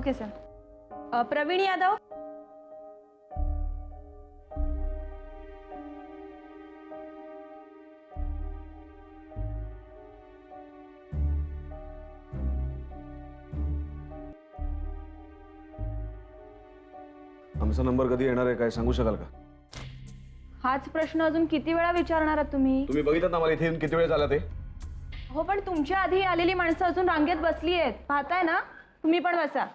Okay sir. Pravin Yadav. आमचा number कधी येणार आहे काय सांगू शकाल का? हाच प्रश्न अजून किती वेळा विचारणार आहात तुम्ही? तुम्ही बघितलं ना मला इथे येऊन किती वेळ झाला ते? हो, पण तुमच्या आधी आलेली माणसं अजून रांगेत बसली आहेत, पाहताय ना? तुम्ही पण बसा.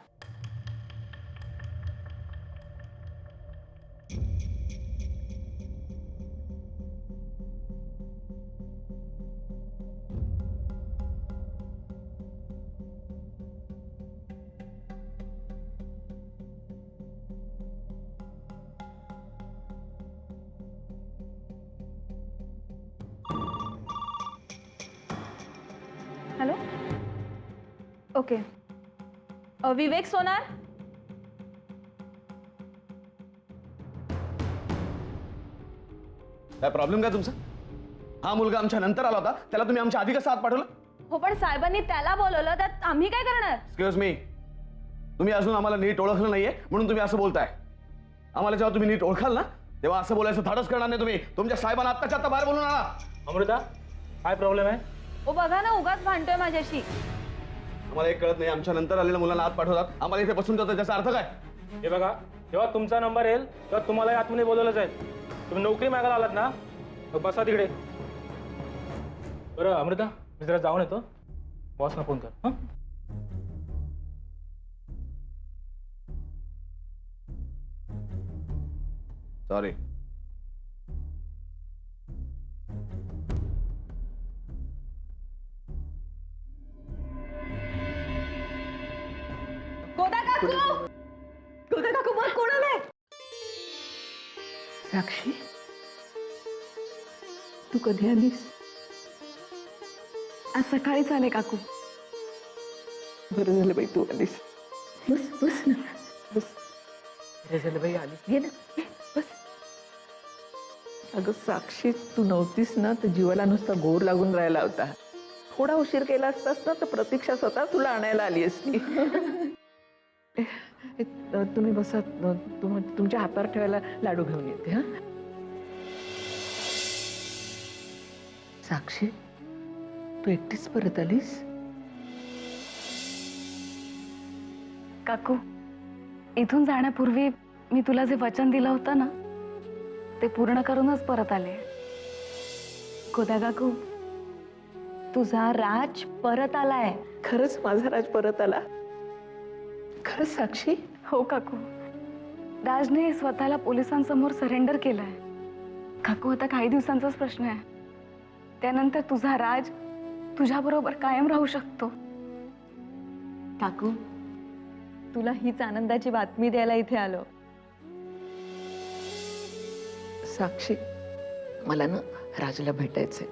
हॅलो. ओके. विवेक सोनार. काय प्रॉब्लेम काय तुमचा? हा मुलगा आमच्या नंतर आला होता, त्याला तुम्ही आमच्या आधी कसं आत पाठवलं? हो, पण साहेबांनी त्याला बोलवलं तर आम्ही काय करणार? एक्सक्यूज मी, तुम्ही अजून आम्हाला नीट ओळखलं नाहीये म्हणून तुम्ही असं बोलताय. आम्हाला जेव्हा तुम्ही नीट ओळखाल ना तेव्हा असं बोलायचं धाडस करणार नाही तुम्ही. तुमच्या साहेबांना आत्ताच्या आत्ता बाहेर बोलून आणा. अमृता, काय प्रॉब्लेम आहे? हो, बघा ना, उगाच भांडतोय माझ्याशी. आम्हाला एक कळत नाही, आमच्या नंतर आलेल्या मुलांना आत पाठवतात, आम्हाला इथे बसून जातात, त्याचा अर्थ काय? हे बघा, जेव्हा तुमचा नंबर येईल तेव्हा तुम्हाला आतमध्ये बोलवलं जाईल. तुम्ही नोकरी मागायला आलात ना, मग बसा तिकडे. बरं अमृता, मी जरा जाऊन येतो, बॉसना फोन कर. हां. सॉरी. गोदा काकू. गोदा काकू, बघ कोण आलंय. साक्षी, तू कधी आलीस? आज सकाळीच आले काकू. बरं झालं बाई तू आलीस. बस बस ना, बस. बरं झालं बाई आलीस. घे ना, घे, बस. अगं साक्षी, तू नव्हतीस ना तर जीवाला नुसता घोर लागून राहिला होता. थोडा उशीर केला असतास ना तर प्रतीक्षा स्वतः तुला आणायला आली असती. तुम्ही बसा, तुमच्या हातावर ठेवायला लाडू घेऊन येते. हा साक्षी, तू एकटीच परत आलीस? काकू, इथून जाण्यापूर्वी मी तुला जे वचन दिलं होतं ना ते पूर्ण करूनच परत आले. गोदा काकू, तुझा राज परत आलाय. खरंच माझा राज परत आला? खरंच साक्षी? हो काकू, राजने स्वतःला पोलिसांसमोर सरेंडर केलंय. काकू, आता काही दिवसांचाच प्रश्न आहे, त्यानंतर तुझा राज तुझ्याबरोबर कायम राहू शकतो. काकू, तुला हीच आनंदाची बातमी द्यायला इथे आलो. साक्षी, मला ना राजला भेटायचंय,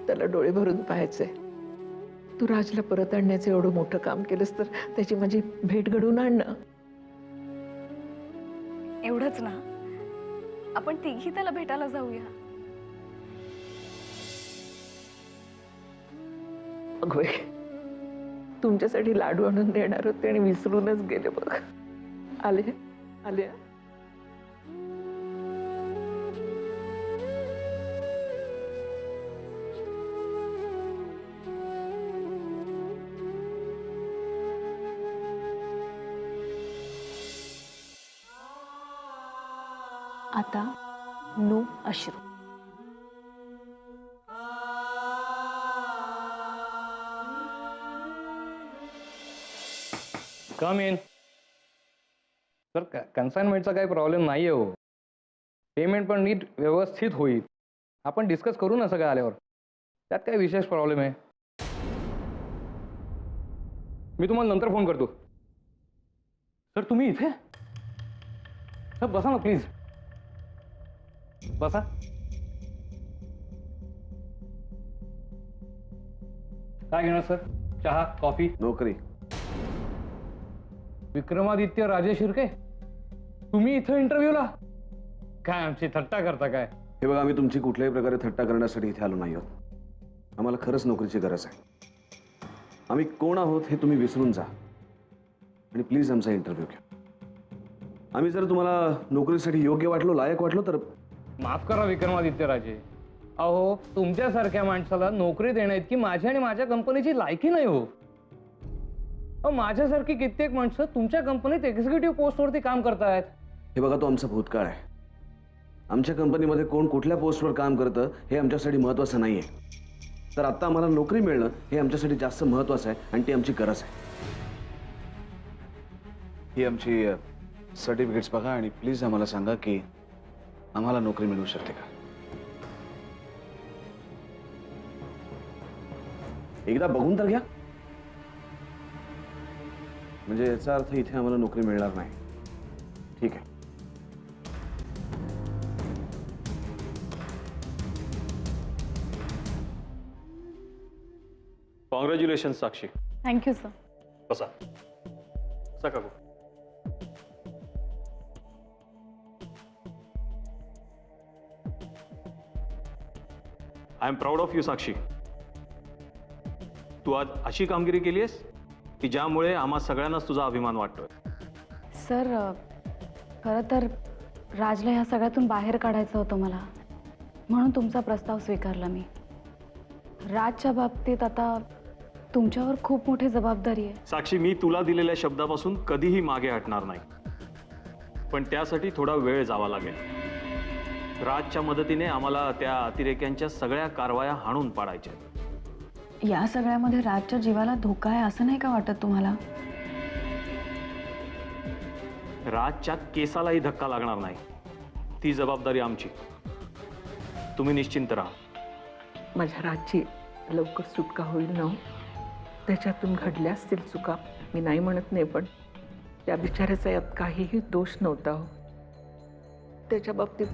त्याला डोळे भरून पाहायचंय. तू राजला परत आणण्याचं एवढं मोठं काम केलंस तर त्याची माझी भेट घडवून आण ना. एवढंच ना, आपण तिघी त्याला भेटायला जाऊया. अगं बाई, तुमच्यासाठी लाडू आणून देणार होते आणि विसरूनच गेले बघ. आले आले. आता नो अश्रू. कम इन. सर, कन्साइनमेंटचा काही प्रॉब्लेम नाही आहे हो. पेमेंट पण नीट व्यवस्थित होईल. आपण डिस्कस करू ना सगळं आल्यावर. त्यात काय विशेष प्रॉब्लेम आहे? मी तुम्हाला नंतर फोन करतो. सर, तुम्ही इथे? सर बसा ना प्लीज, बसा. काय घेणार सर? चहा, कॉफी? नोकरी. विक्रमादित्य राजे शिर्के, तुम्ही इथं इंटरव्ह्यूला? काय आमची थट्टा करता काय? हे बघा, आम्ही तुमची कुठल्याही प्रकारे थट्टा करण्यासाठी इथे आलो नाही आहोत. आम्हाला खरंच नोकरीची गरज आहे. आम्ही कोण आहोत हे तुम्ही विसरून जा. आणि प्लीज आमचा इंटरव्ह्यू घ्या. आम्ही जर तुम्हाला नोकरीसाठी योग्य वाटलो, लायक वाटलो तर माफ करा विक्रमादित्य राजे, अहो तुमच्यासारख्या माणसाला नोकरी देण्या इतकी माझ्या आणि माझ्या कंपनीची लायकी नाही हो. अहो माझ्यासारखी कित्येक माणसं तुमच्या कंपनीत एक्झिक्युटिव्ह पोस्टवरती काम करतायत. हे बघा, तो आमचा भूतकाळ आहे. आमच्या कंपनीमध्ये कोण कुठल्या पोस्टवर काम करतं हे आमच्यासाठी महत्त्वाचं नाही आहे. तर आत्ता आम्हाला नोकरी मिळणं हे आमच्यासाठी जास्त महत्त्वाचं आहे आणि ती आमची गरज आहे. ही आमची सर्टिफिकेट्स बघा आणि प्लीज आम्हाला सांगा की आम्हाला नोकरी मिळू शकते का. एकदा बघून तर घ्या. म्हणजे याचा अर्थ इथे आम्हाला नोकरी मिळणार नाही. ठीक आहे. कॉंग्रॅच्युलेशन साक्षी. Thank you sir. बसा बसा काकू. I am proud of you Sakshi. तू आज अशी कामगिरी केली आहेस की ज्यामुळे आम्हा सगळ्यांनाच तुझा अभिमान वाटतोय. सर खरं तर राजला ह्या सगळ्यातून बाहेर काढायचं होतं मला, म्हणून तुमचा प्रस्ताव स्वीकारला मी. राजच्या बाबतीत आता तुमच्यावर खूप मोठी जबाबदारी आहे. साक्षी, मी तुला दिलेल्या शब्दापासून कधीही मागे हटणार नाही, पण त्यासाठी थोडा वेळ जावा लागेल. राजच्या मदतीने आम्हाला त्या अतिरेक्यांच्या सगळ्या कारवाया हाणून पाडायच्या. या सगळ्यामध्ये राजच्या जीवाला धोका आहे असं नाही का वाटत तुम्हाला? राजच्या केसालाही धक्का लागणार नाही. ती जबाबदारी आमची. तुम्ही निश्चिंत राहा. माझ्या राजची लवकर सुटका होईल ना. त्याच्यातून घडल्या असतील चुका, मी नाही म्हणत नाही, पण त्या बिचाऱ्याचा यात काहीही दोष नव्हता हो. त्याच्या बाबतीत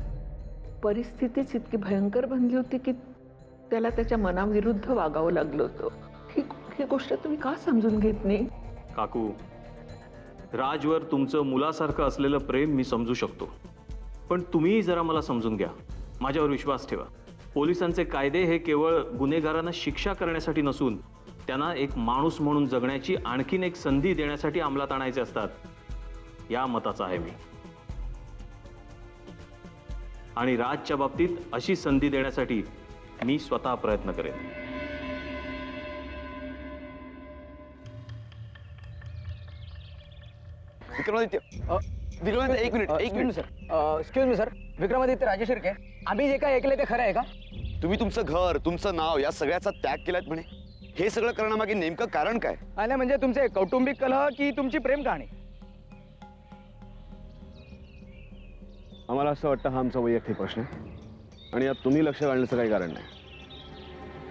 परिस्थितीच इतकी भयंकर बनली होती की त्याला त्याच्या मनाविरुद्ध वागावं लागलं होतं. ही गोष्ट तुम्ही का समजून घेत नाही? काकू, राजवर तुमचं मुलासारखं असलेलं प्रेम मी समजू शकतो, पण तुम्हीही जरा मला समजून घ्या. माझ्यावर विश्वास ठेवा. पोलिसांचे कायदे हे केवळ गुन्हेगारांना शिक्षा करण्यासाठी नसून त्यांना एक माणूस म्हणून जगण्याची आणखीन एक संधी देण्यासाठी अंमलात आणायचे असतात. या मताचा आहे मी. आणि राजच्या बाबतीत अशी संधी देण्यासाठी मी स्वतः प्रयत्न करेन. विक्रमादित्य, एक minute sir. Excuse me sir. Vikramaditya राजे शिर्के. आम्ही जे काय ऐकलंय ते खरं आहे का? तुम्ही तुमचं घर, तुमचं नाव या सगळ्याचा त्याग केलात म्हणे. हे सगळं करण्यामागे नेमकं कारण काय? आल्या म्हणजे तुमचे कौटुंबिक कलह की तुमची प्रेम कहाणी? आम्हाला असं वाटतं हा आमचा वैयक्तिक प्रश्न आहे आणि यात तुम्ही लक्ष घालण्याचं काही कारण नाही.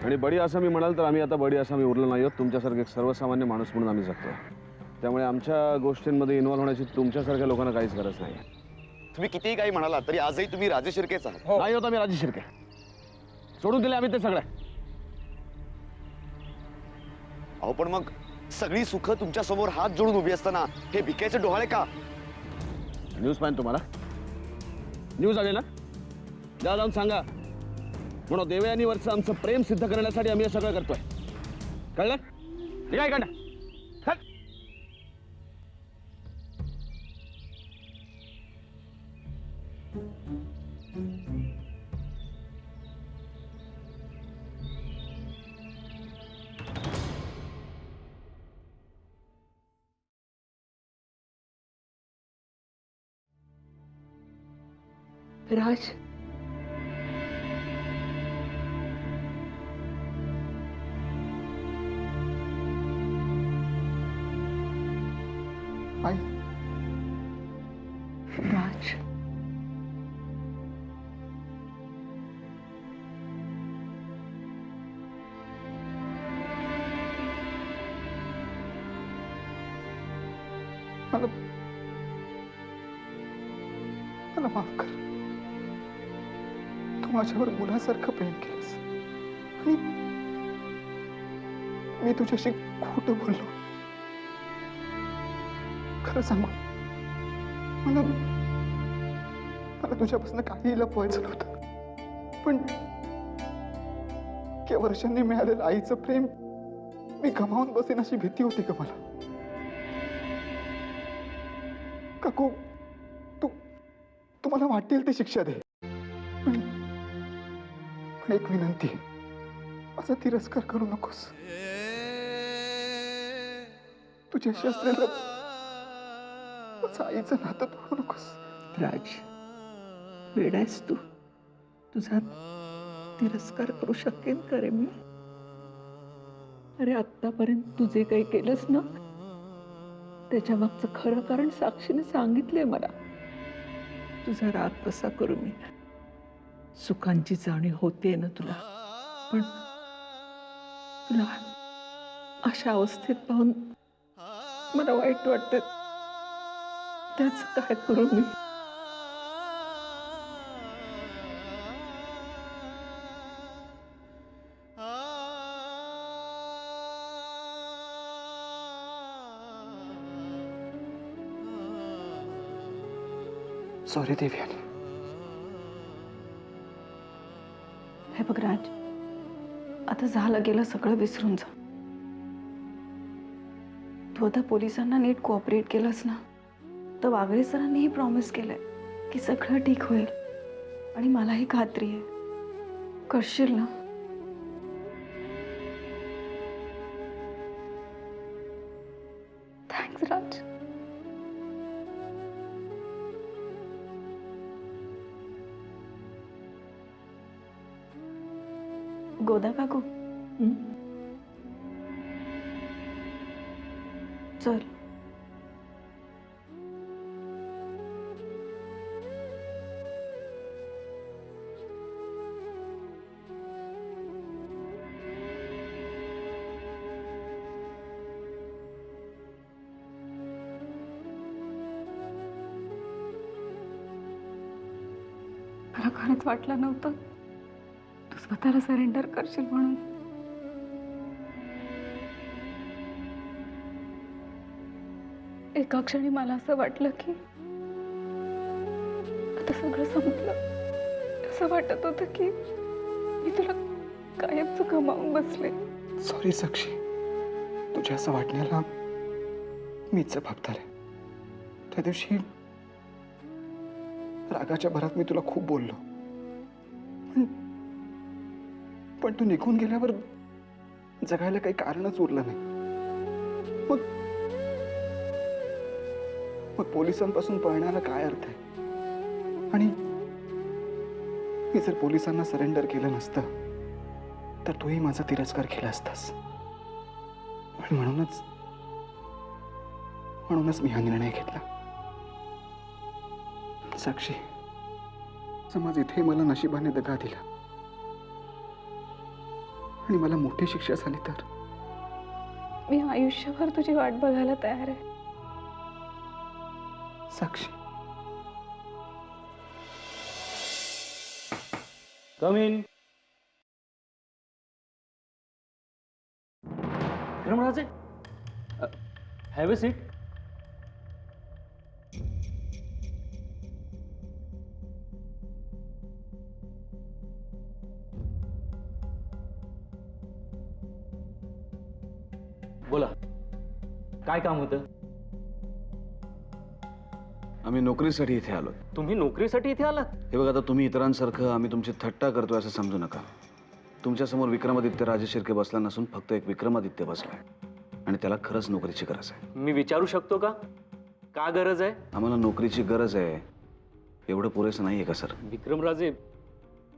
आणि बडी आसामी म्हणाल तर आम्ही आता बडी आसामी उरलो नाही आहोत. तुमच्यासारखे एक सर्वसामान्य माणूस म्हणून आम्ही जगतोय. त्यामुळे आमच्या गोष्टींमध्ये इन्व्हॉल्व्ह होण्याची तुमच्यासारख्या लोकांना काहीच गरज नाही. तुम्ही कितीही काही म्हणाला तरी आजही तुम्ही राजे शिर्केच आहात. नाही होता मी राजे शिर्के. सोडून दिले आम्ही ते सगळं. अहो पण मग सगळी सुख तुमच्या समोर हात जोडून उभी असताना हे भिकेचे डोहाळे का? न्यूज पाहिजे तुम्हाला? न्यूज आले ना, जा जाऊन सांगा म्हणून देवयानीवरचं आमचं प्रेम सिद्ध करण्यासाठी आम्ही हे सगळं करतोय. कळलं? निघा इकडनं. चल. राज, राज, मला माफ कर. तू माझ्यावर मुलासारखं प्रेम केलंस आणि मी तुझ्याशी खोटं बोललो. खरं सांग, मला मला तुझ्यापासून काही लपवायचं नव्हतं, पण इतक्या वर्षांनी मिळालेलं आईचं प्रेम मी गमावून बसेन अशी भीती होती का मला? काकू तू तुम्हाला वाटेल ते शिक्षा दे, पण एक विनंती, माझा तिरस्कार करू नकोस. तुझ्याशी असलेलं माझं आईचं नातं तोडू नकोस. राज, वेडायस तू. तुझा तिरस्कार करू शकेन का रे मी? अरे आत्तापर्यंत तू जे काही केलंस ना, त्याच्या मागचं खरं कारण साक्षीने सांगितलंय मला. तुझा राग कसा करू मी? सुखांची जाणीव होते ना तुला, पण तुला अशा अवस्थेत पाहून मला वाईट वाटतं. त्याच काय करू मी? सॉरी देवयानी. हे बघ राज, आता झालं गेलं सगळं विसरून जा. तू आता पोलिसांना नीट कोऑपरेट केलंस ना, तर वागळे सरांनीही प्रॉमिस केलंय की सगळं ठीक होईल. आणि मलाही खात्री आहे करशील ना. थँक्स राज. गोदा काकू, चल. मला खरंच वाटलं नव्हतं तू स्वतःला सरेंडर करशील म्हणून. एका क्षणी मला असं वाटलं की आता सगळं संपलं. असं वाटत होतं की मी तुला कायमचं गमावून बसले. सॉरी साक्षी, तुझ्या असं वाटण्याला मीच जबाबदार आहे. त्या दिवशी रागाच्या भरात मी तुला खूप बोललो, पण तू निघून गेल्यावर जगायला काही कारणच उरलं नाही. मग पोलिसांपासून पळण्याला काय अर्थ आहे? आणि मी जर पोलिसांना सरेंडर केलं नसतं तर तूही माझा तिरस्कार केला असतास. म्हणूनच मी हा निर्णय घेतला. साक्षी, समज इथे मला नशिबाने दगा दिला आणि मला मोठी शिक्षा झाली तर? मी आयुष्यभर तुझी वाट बघायला तयार आहे. Sakshi, come in. Vikramraje, have a seat. बोला, काय काम होतं? आम्ही नोकरीसाठी इथे आलो. तुम्ही नोकरीसाठी इथे आलात? हे बघा, आता तुम्ही इतरांसारखं आम्ही तुमची थट्टा करतोय असं समजू नका. तुमच्यासमोर विक्रमादित्य राजशिर्के बसला नसून फक्त एक विक्रमादित्य बसलाय आणि त्याला खरंच नोकरीची गरज आहे. मी विचारू शकतो का, का गरज आहे? आम्हाला नोकरीची गरज आहे, एवढं पुरेसं नाही आहे का सर? विक्रमराजे,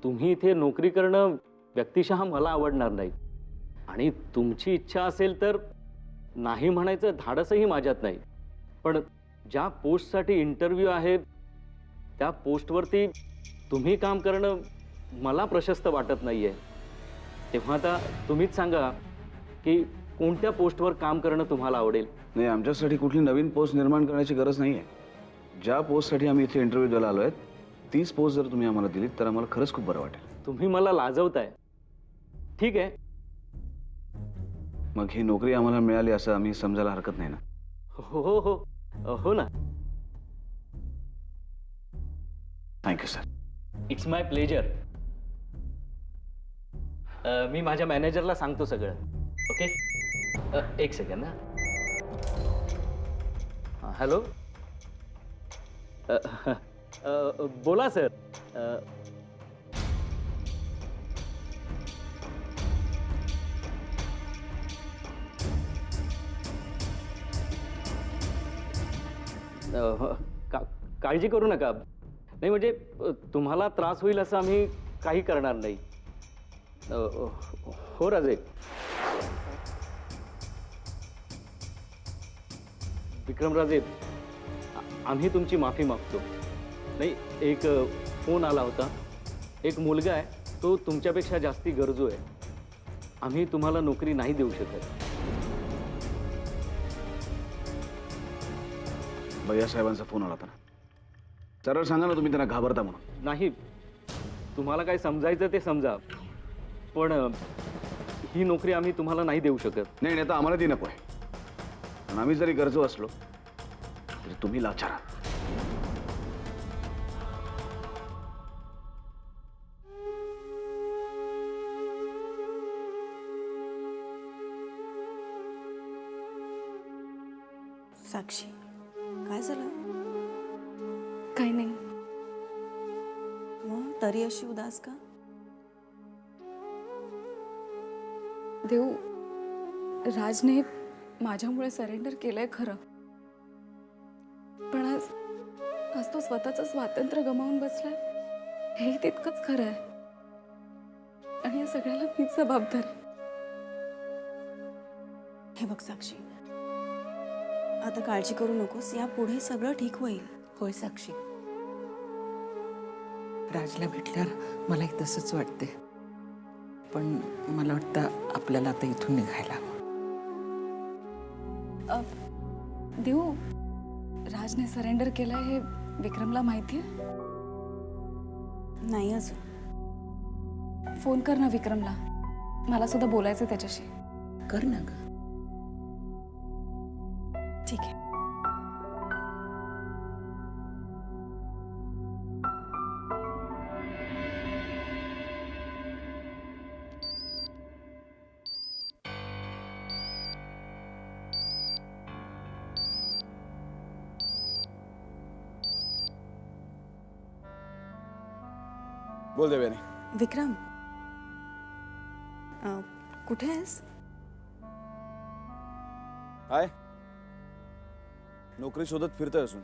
तुम्ही इथे नोकरी करणं व्यक्तिशः मला आवडणार नाही. आणि तुमची इच्छा असेल तर नाही म्हणायचं धाडसही माझ्यात नाही. पण ज्या पोस्टसाठी इंटरव्ह्यू आहे त्या पोस्टवरती तुम्ही काम करणं मला प्रशस्त वाटत नाही आहे. तेव्हा आता तुम्हीच सांगा की कोणत्या पोस्टवर काम करणं तुम्हाला आवडेल. नाही, आमच्यासाठी कुठली नवीन पोस्ट निर्माण करण्याची गरज नाही आहे. ज्या पोस्टसाठी आम्ही इथे इंटरव्ह्यू द्यायला आलो आहे तीच पोस्ट जर तुम्ही आम्हाला दिलीत तर आम्हाला खरंच खूप बरं वाटेल. तुम्ही मला लाजवताय. ठीक आहे, मग ही नोकरी आम्हाला मिळाली असं आम्ही समजायला हरकत नाही ना? हो हो हो हो ना. Thank you sir. It's my pleasure. मी माझ्या मॅनेजरला सांगतो सगळं. ओके, एक सेकंड. हां, हॅलो. बोला सर. काळजी करू नका. नाही म्हणजे तुम्हाला त्रास होईल असं आम्ही काही करणार नाही. हो राजे. विक्रमराजे, आम्ही तुमची माफी मागतो. नाही, एक फोन आला होता. एक मुलगा आहे, तो तुमच्यापेक्षा जास्ती गरजू आहे. आम्ही तुम्हाला नोकरी नाही देऊ शकत. भैया साहेबांचा फोन आला होता ना. सरळ सांगा ना तुम्ही त्यांना घाबरता म्हणून. नाही, तुम्हाला काय समजायचं ते समजा, पण ही नोकरी आम्ही तुम्हाला नाही देऊ शकत. नाही, आता आम्हाला ती नको आहे. पण आम्ही जरी गरजू असलो तरी तुम्ही लाचार आहात. साक्षी, काय झालं? काही नाही. मग तरी अशी उदास का? देऊ, राजने माझ्यामुळे सरेंडर केलंय खरं, पण आज तो स्वतःचं स्वातंत्र्य गमावून बसलाय हेही तितकंच खरं आहे. आणि या सगळ्याला मीच जबाबदार. हे बघ साक्षी, आता काळजी करू नकोस. यापुढे सगळं ठीक होईल. होय साक्षी, राजला भेटल्यावर मलाही तसंच वाटते. पण मला वाटतं आपल्याला आता इथून निघायला हवं. देऊ, राजने सरेंडर केलंय हे विक्रमला माहितीये? नाही अजून. फोन कर ना विक्रमला, मला सुद्धा बोलायचं त्याच्याशी. कर ना ग. ठीक आहे. बोल देव्यानी. विक्रम, कुठे आहेस? काय नोकरी शोधत फिरतोय अजून,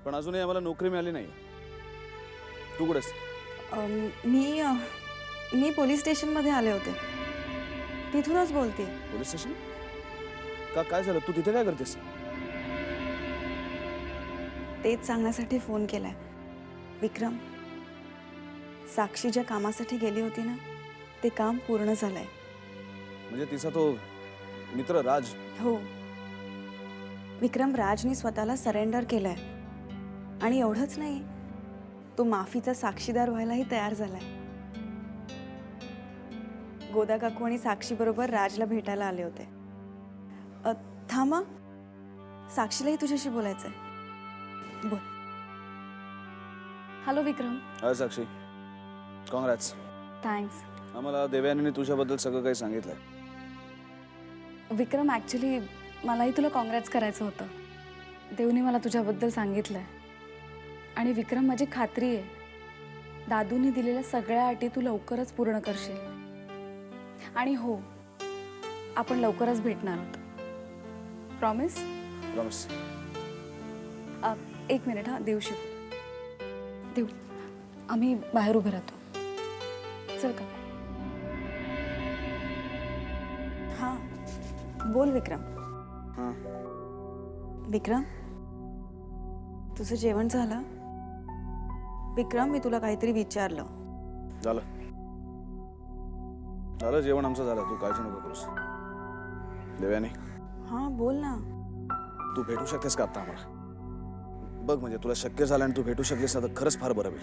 पण अजूनही आम्हाला नोकरी मिळाली नाही. तू कुठेस? मी पोलीस स्टेशनमध्ये आले होते, तिथूनच बोलते. पोलीस स्टेशन का? काय झालं? तू तिथे काय करतेस? तेच सांगण्यासाठी फोन केलाय. विक्रम, साक्षी ज्या कामासाठी गेली होती ना, ते काम पूर्ण झालंय. म्हणजे तिचा तो मित्र राज? हो विक्रम, राजने स्वतःला सरेंडर केलंय. आणि एवढंच नाही, तो माफीचा साक्षीदार व्हायलाही तयार झालाय. गोदा काकू आणि साक्षी बरोबर राजला भेटायला आले होते. थांबा, साक्षीलाही तुझ्याशी बोलायचंय. बोल. हॅलो विक्रम. हाय साक्षी, कॉंग्रॅट्स. थँक्स. आम्हाला देवयानीने तुझ्याबद्दल सगळं काही सांगितलंय. विक्रम, ॲक्च्युली मलाही तुला कॉंग्रॅट्स करायचं होतं. देवने मला तुझ्याबद्दल सांगितलंय. आणि विक्रम, माझी खात्री आहे दादूने दिलेल्या सगळ्या अटी तू लवकरच पूर्ण करशील. आणि हो, आपण लवकरच भेटणार आहोत. प्रॉमिस? प्रॉमिस. एक मिनिट हा. देवशी देव, आम्ही बाहेर उभे राहतो. चल का. हां, बोल विक्रम. हां. विक्रम, तुझं जेवण झालं? विक्रम, मी तुला काहीतरी विचारलं. झालं झालं, जेवण आमचं झालं. तू काळजी नको करूस. देवयानी, हां बोल ना. तू भेटू शकतेस का आता आम्हाला? बघ, म्हणजे तुला शक्य झालं आणि तू भेटू शकलीस ना, तर खरंच फार बरं होईल.